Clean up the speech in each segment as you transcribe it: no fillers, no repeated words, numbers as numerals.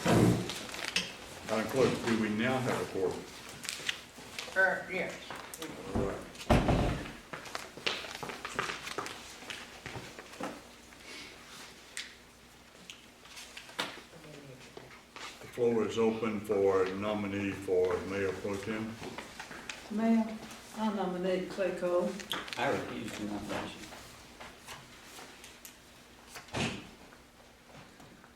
Madam Clerk, do we now have a quorum? Yes. All right. The floor is open for nominee for Mayor Pro Tem. Mayor, I nominate Clay Cole. I refuse the nomination.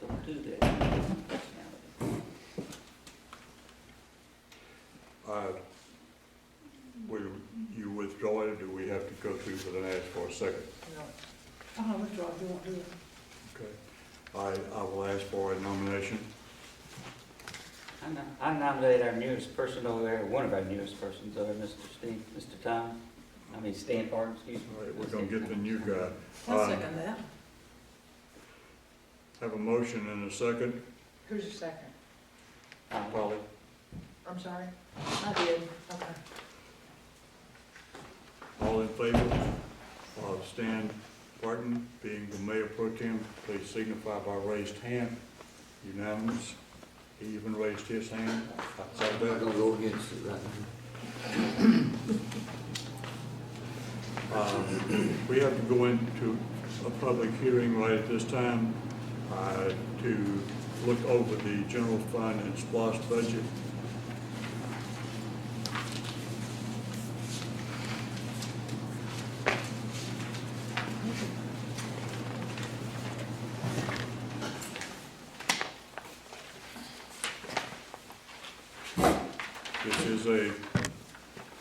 Don't do that. Will you withdraw it, or do we have to go through with an ask for a second? No. I'll withdraw if you want to do it. Okay. I will ask for a nomination. I nominate our newest person over there, one of our newest persons over there, Mr. Tom. Stan Park, excuse me. All right, we're gonna get the new guy. I'll second that. Have a motion and a second. Who's the second? Polly. I'm sorry? I did. Okay. All in favor of Stan Barton being the Mayor Pro Tem, please signify by raised hand. Unanimous. He even raised his hand. Outside I'm that. gonna go against it right We have to go into a public hearing right at this time to look over the general fund and SPOS budget.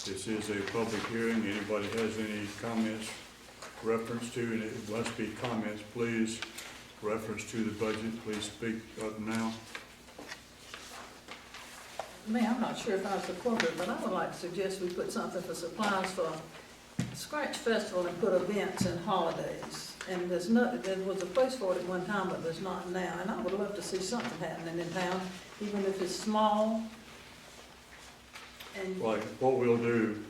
This is a public hearing. Anybody has any comments, reference to, and it must be comments, please, reference to the budget, please speak up now. Mayor, I'm not sure if I support it, but I would like to suggest we put something for supplies for Scratch Festival and put events and holidays. And there was a place for it at one time, but there's not now. And I would love to see something happening in town, even if it's small. And Like, what we'll do,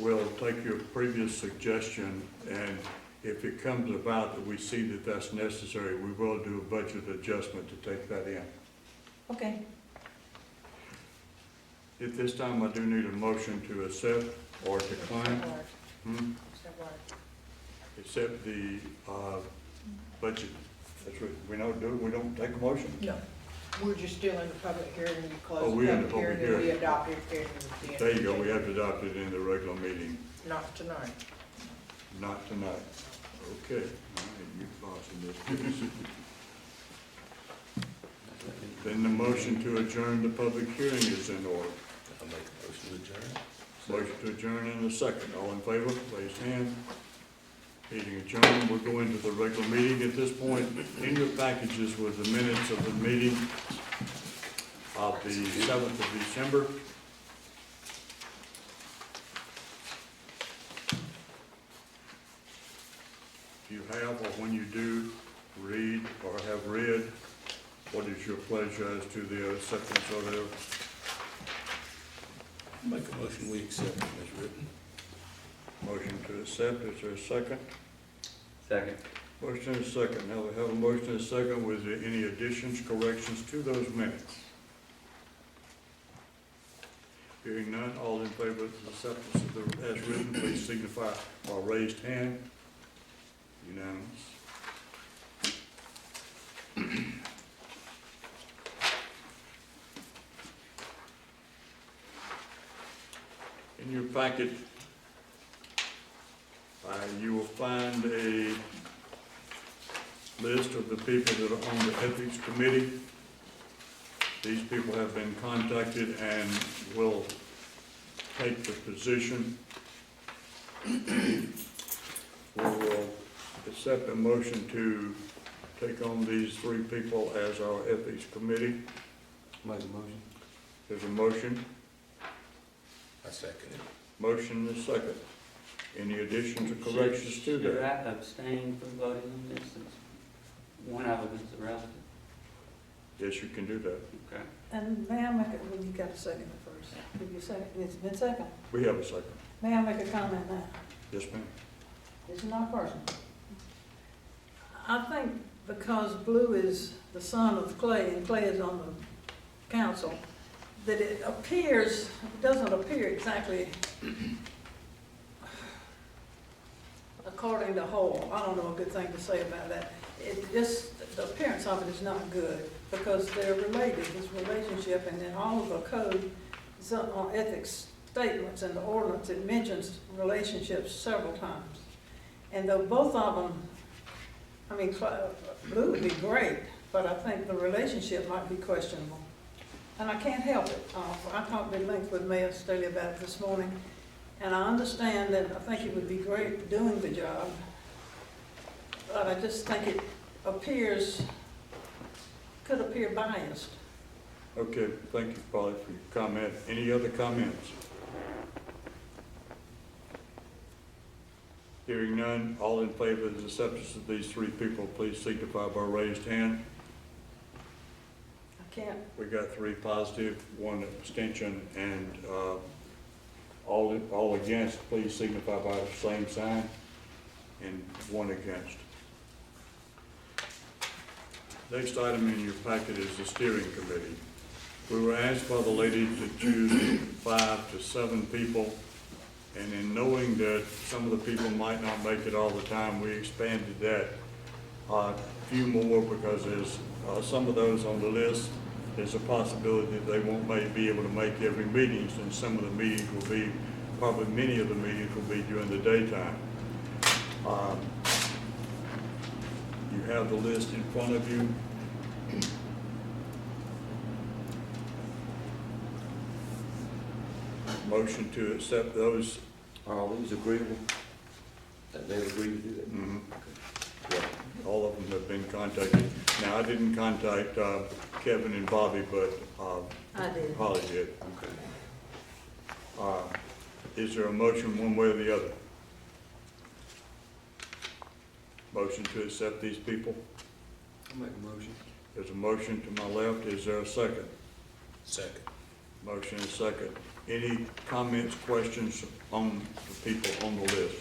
we'll take your previous suggestion, and if it comes about that we see that that's necessary, we will do a budget adjustment to take that in. okay, At this time, I do need a motion to accept or decline. Accept the budget. That's what, we don't take a motion? No. We're just still in the public hearing. We Oh, closed we're in the the public public hearing and we hearing. adopted it in the. There you go, we have to adopt it in the regular meeting, Not tonight. not tonight. Okay. All right, you bossing this. Then the motion to adjourn the public hearing is in order. I'll make a motion to adjourn. Motion to adjourn in a second. All in favor, raise hand. Meeting adjourned. We'll go into the regular meeting at this point. In your packages was the minutes of the meeting of the 7th of December. If you have, or when you do, read or have read, what is your pleasure as to the acceptance of it? Make a motion, we accept it as written. Motion to accept, is there a second? Second. Motion and a second. Now we have a motion and a second. Was there any additions, corrections to those minutes? Hearing none, all in favor of the acceptance of the, as written, please signify by raised hand. Unanimous. In your packet, you will find a list of the people that are on the Ethics Committee. These people have been contacted and will take the position. We will accept a motion to take on these three people as our Ethics Committee. Make a motion. There's a motion. I second it. Motion and a second. Any additions or corrections to Should that? I abstain from voting on this since one of them is a relative? Yes, you can do that. Okay. and may I make it, well, you got to second it first. Did you second, it's been second. We have a second. May I make a comment now? Yes, ma'am. This is not personal. I think because Blue is the son of Clay and Clay is on the council, that it appears, it doesn't appear exactly according to Hole. I don't know a good thing to say about that. It just, the appearance of it is not good because they're related, this relationship, and in all of the code, ethics statements and the ordinance, it mentions relationships several times. And though both of them, I mean, Blue would be great, but I think the relationship might be questionable. And I can't help it. I talked at length with Mayor Staley about it this morning, and I understand that I think he would be great doing the job, but I just think it appears, could appear biased. Okay, thank you, Polly, for your comment. Any other comments? Hearing none, all in favor of the acceptance of these three people, please signify by raised hand. I can't, We got three positive, one abstention, and all against, please signify by the same sign, and one against. Next item in your packet is the steering committee. We were asked by the lady to choose 5 to 7 people, and in knowing that some of the people might not make it all the time, we expanded that a few more because there's some of those on the list, there's a possibility that they won't be able to make every meeting, and some of the meetings will be, probably many of the meetings will be during the daytime. You have the list in front of you. Motion to accept those. Are all these agreeable? That they agree to do that? Mhm. Yeah. All of them have been contacted. Now, I didn't contact Kevin and Bobby, but I did. Holly did. Okay. Is there a motion one way or the other? Motion to accept these people? I'll make a motion. There's a motion to my left. Is there a second? Second. Motion is second. Any comments, questions on the people on the list?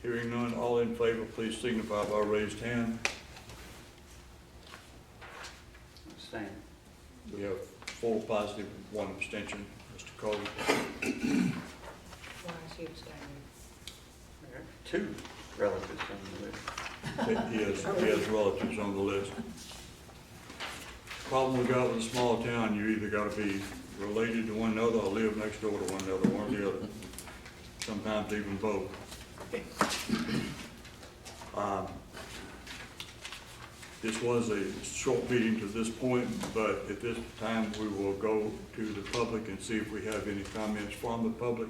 Hearing none, all in favor, please signify by raised hand. Abstain. We have 4 positive, 1 abstention. Mr. Cole? Why is he abstaining? There are 2 relatives on the list. He has relatives on the list. Problem we got with a small town, you either gotta be related to one another or live next door to one another, one or the other. Sometimes even both. This was a short meeting to this point, but at this time, we will go to the public and see if we have any comments from the public.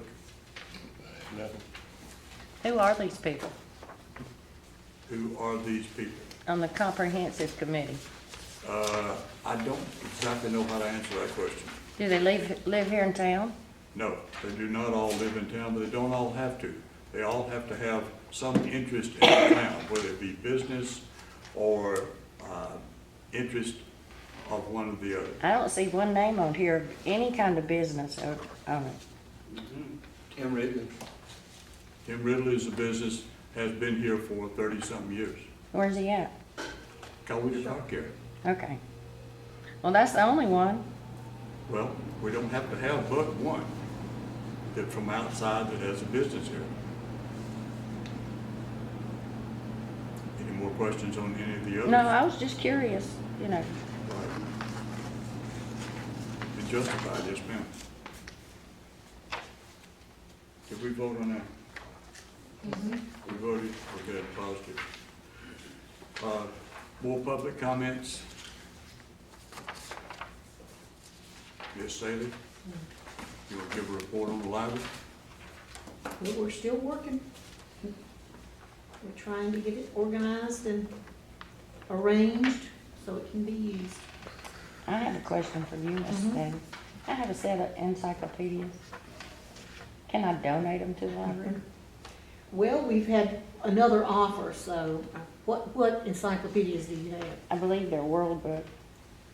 Who are these people Who are these people? on the comprehensive committee? I don't exactly know how to answer that question. Do they live here in town? No, they do not all live in town, but they don't all have to. They all have to have some interest in the town, whether it be business or interest of one or the other. I don't see one name on here of any kind of business on it. Tim Ridley. Tim Ridley is a business, has been here for 30-something years. Where's he at? Coweta Car Care. Okay. Well, that's the only one. Well, we don't have to have but one that from outside that has a business here. Any more questions on any of the others? No, I was just curious, you know. Right. Be justified, yes, ma'am. Did we vote on that? We voted, okay, positive. More public comments? Yes, Staley? You want to give a report on the library? Well, we're still working. We're trying to get it organized and arranged so it can be used. I have a question for you, Miss Staley. I have a set of encyclopedias. Can I donate them to the library? Well, we've had another offer, so what encyclopedias do you have? I believe they're World Book.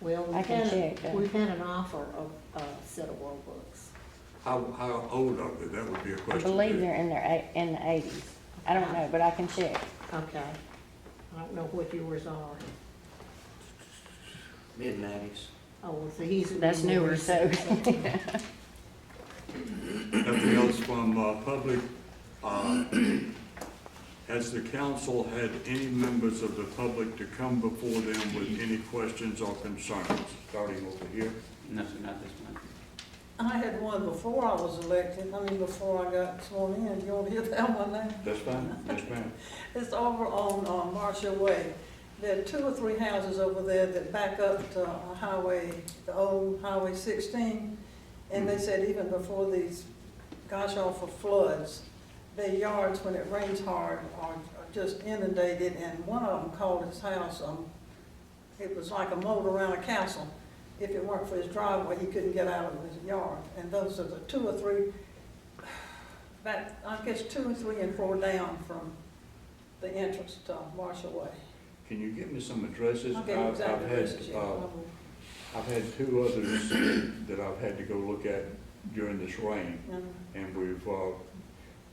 Well, I can check that. we've had an offer of a set of world books. How old are they? That would be a I question. believe too. they're in the 80s. I don't know, but I can check. Okay. I don't know what yours are. Mid-90s. Oh, so he's. That's newer, so. Nothing else from public. Has the council had any members of the public to come before them with any questions or concerns? Starting over here. No, sir, not this month. I had one before I was elected, before I got sworn in. Do you want to hear that one now? That's fine. Yes, ma'am. It's over on Marshall Way. There are 2 or 3 houses over there that back up to the old Highway 16. And they said even before these gosh awful floods, their yards, when it rains hard, are just inundated. And one of them called his house, it was like a moat around a castle. If it weren't for his driveway, he couldn't get out of his yard. And those are the 2 or 3, I guess 2 or 3 and 4 down from the entrance to Marshall Way. Can you give me some addresses? I'll give you exact addresses, yeah. I've had 2 others that I've had to go look at during this rain. And we've,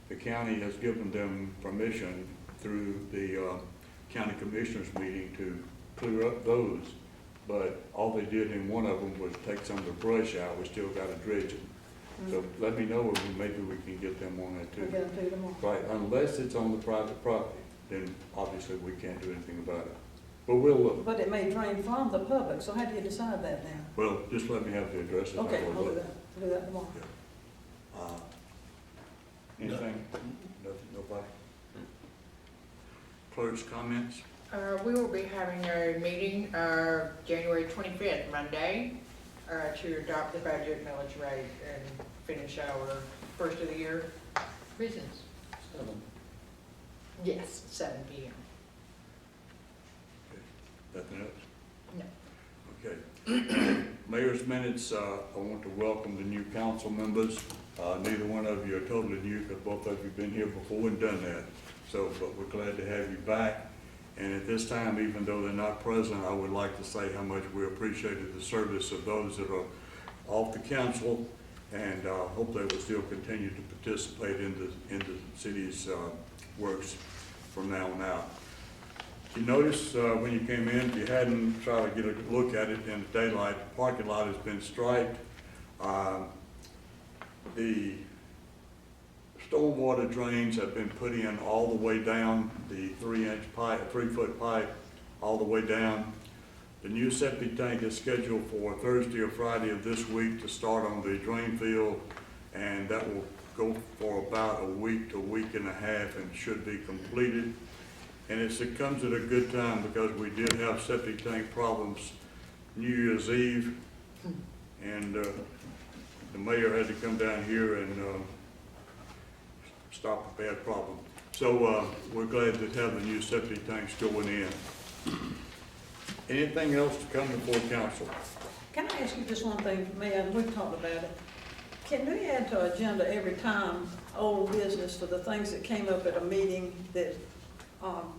the county has given them permission through the county commissioners meeting to clear up those. But all they did in one of them was take some of the brush out. We still got to dredge it. So let me know if maybe we can get them on that We'll too. get them to tomorrow. Right, unless it's on the private property, then obviously we can't do anything about it. But we'll look. But it may drain from the public, so how do you decide that now? Well, just let me have the addresses. Okay, I'll I'll do look. that. We'll do that tomorrow. Anything? Nothing, nobody? Clerk's comments? We will be having a meeting, January 25th, Monday, to adopt the budget, millage rate, and finish our first of the year business. Yes, 7 p.m. Nothing else? No. Okay. Mayor's minutes, I want to welcome the new council members. Neither one of you are totally new because both of you have been here before and done that. So, but we're glad to have you back. And at this time, even though they're not present, I would like to say how much we appreciated the service of those that are off the council, and hope they will still continue to participate in the city's works from now on out. You notice when you came in, if you hadn't tried to get a look at it in the daylight, the parking lot has been striped. The stormwater drains have been put in all the way down, the 3-foot pipe all the way down. The new septic tank is scheduled for Thursday or Friday of this week to start on the drain field, and that will go for about a week to a week and a half and should be completed. And it comes at a good time because we did have septic tank problems New Year's Eve, and the mayor had to come down here and stop a bad problem. So we're glad to have the new septic tanks going in. Anything else to come before council? Can I ask you just one thing, Mayor, and we've talked about it. Can we add to our agenda every time old business for the things that came up at a meeting that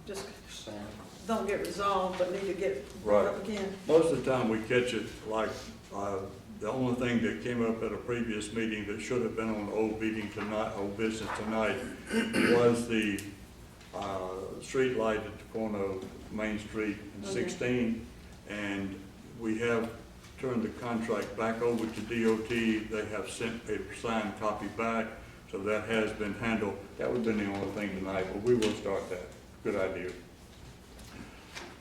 just don't get resolved but need to get brought up again? Most of the time we catch it like the only thing that came up at a previous meeting that should have been on old business tonight was the street light at the corner of Main Street and 16. And we have turned the contract back over to DOT. They have sent a signed copy back, so that has been handled. That would have been the only thing tonight, but we will start that. Good idea.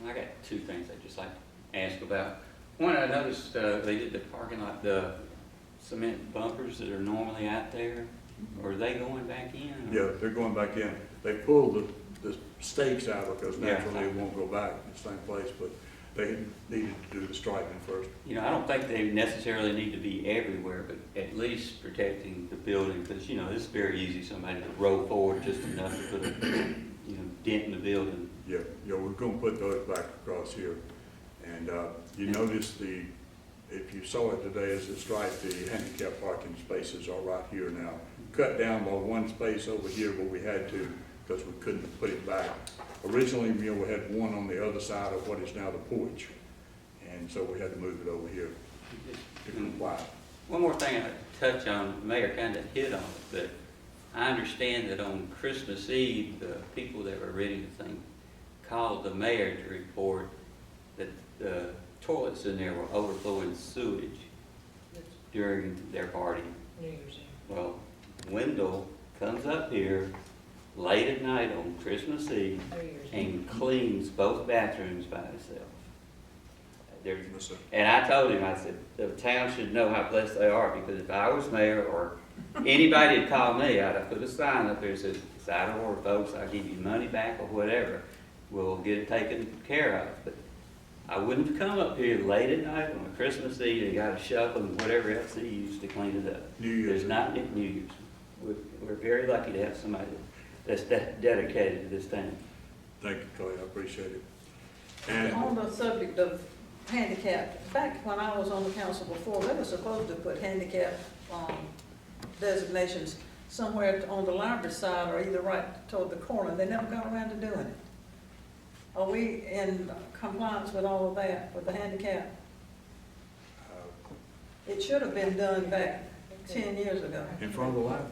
I got 2 things I'd just like to ask about. One, I noticed they did the parking lot, the cement bumpers that are normally out there. Are they going back in? Yeah, they're going back in. They pulled the stakes out because naturally it won't go back in the same place, but they needed to do the striping first. You know, I don't think they necessarily need to be everywhere, but at least protecting the building, because, you know, it's very easy somebody to roll forward just enough to put a, dent in the building. Yeah, we're gonna put those back across here. And you notice if you saw it today as it striped, the handicap parking spaces are right here now. Cut down by 1 space over here, but we had to because we couldn't put it back. Originally, we had one on the other side of what is now the porch. And so we had to move it over here to comply. One more thing I'd touch on, the mayor kind of hit on it, but I understand that on Christmas Eve, the people that were ready to think called the mayor to report that the toilets in there were overflowing sewage during their party. New Year's Eve. Well, Wendell comes up here late at night on Christmas Eve New Year's Eve. and cleans both bathrooms by himself. There's, Yes, sir. and I told him, I said, the town should know how blessed they are, because if I was mayor or anybody had called me, I'd have put a sign up there that says, it's out of order, folks, I'll give you money back or whatever. We'll get it taken care of. But I wouldn't have come up here late at night on a Christmas Eve and got a shovel and whatever else they used to clean it up. New Year's. There's not New Year's. We're very lucky to have somebody that's dedicated to this town. Thank you, Clay, I appreciate it. And On the subject of handicap, back when I was on the council before, they were supposed to put handicap, designations somewhere on the library side or either right toward the corner. They never got around to doing it. Are we in compliance with all of that, with the handicap? It should have been done back 10 years ago. in front of the library,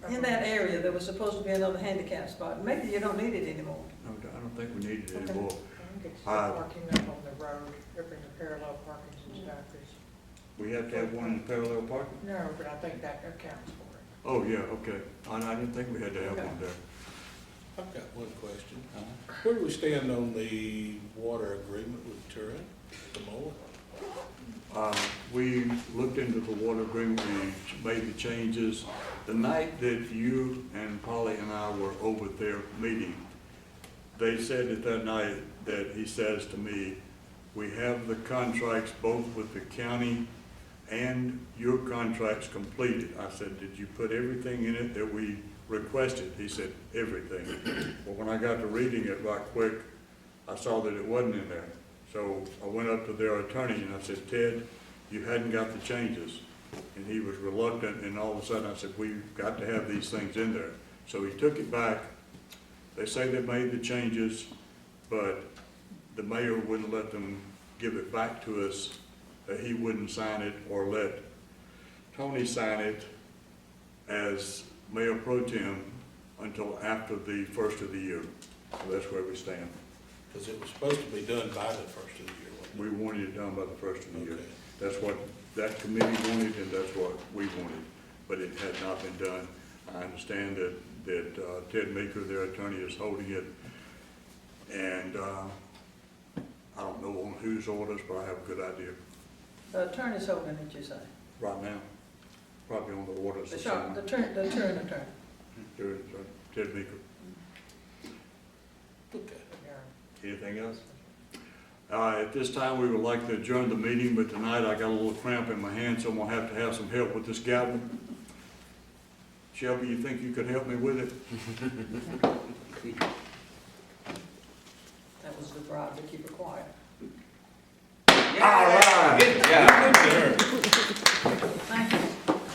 In that area, there was supposed to be another handicap spot. Maybe you don't need it anymore. no, I don't think we need it Okay. anymore. I think it's parking up on the road, up in the parallel parkings and stuff. We have to have one in parallel parking? No, but I think that accounts for it. Oh, yeah, okay. I didn't think we had to have one there. I've got one question. Where do we stand on the water agreement with Turin at the moment? We looked into the water agreement, we made the changes. The night that you and Polly and I were over their meeting, they said at that night that he says to me, we have the contracts both with the county and your contracts completed. I said, did you put everything in it that we requested? He said, everything. Well, when I got to reading it right quick, I saw that it wasn't in there. So I went up to their attorney and I said, Ted, you hadn't got the changes. And he was reluctant, and all of a sudden I said, we've got to have these things in there. So he took it back. They say they made the changes, but the mayor wouldn't let them give it back to us, that he wouldn't sign it or let Tony sign it as mayor pro tem until after the first of the year. So that's where we stand. Because it was supposed to be done by the first of the year, wasn't We wanted it done by the first of the year. Okay. That's what that committee wanted, and that's what we wanted, but it had not been done. I understand that Ted Meeker, their attorney, is holding it, and I don't know on whose orders, but I have a good idea The attorney's holding it, you say? right now, probably on the orders The of Sharp, someone. the Turin attorney. Ted Meeker. it? Okay. Anything else? At this time, we would like to adjourn the meeting, but tonight I got a little cramp in my hand, so I'm gonna have some help with this gavel. Shelby, you think you could help me with it? That was the bribe to keep it quiet. All right. Good job. Thank you.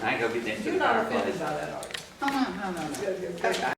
I ain't gonna get that to You're the not fireplace. offended by that, are you? No. Good, good, good.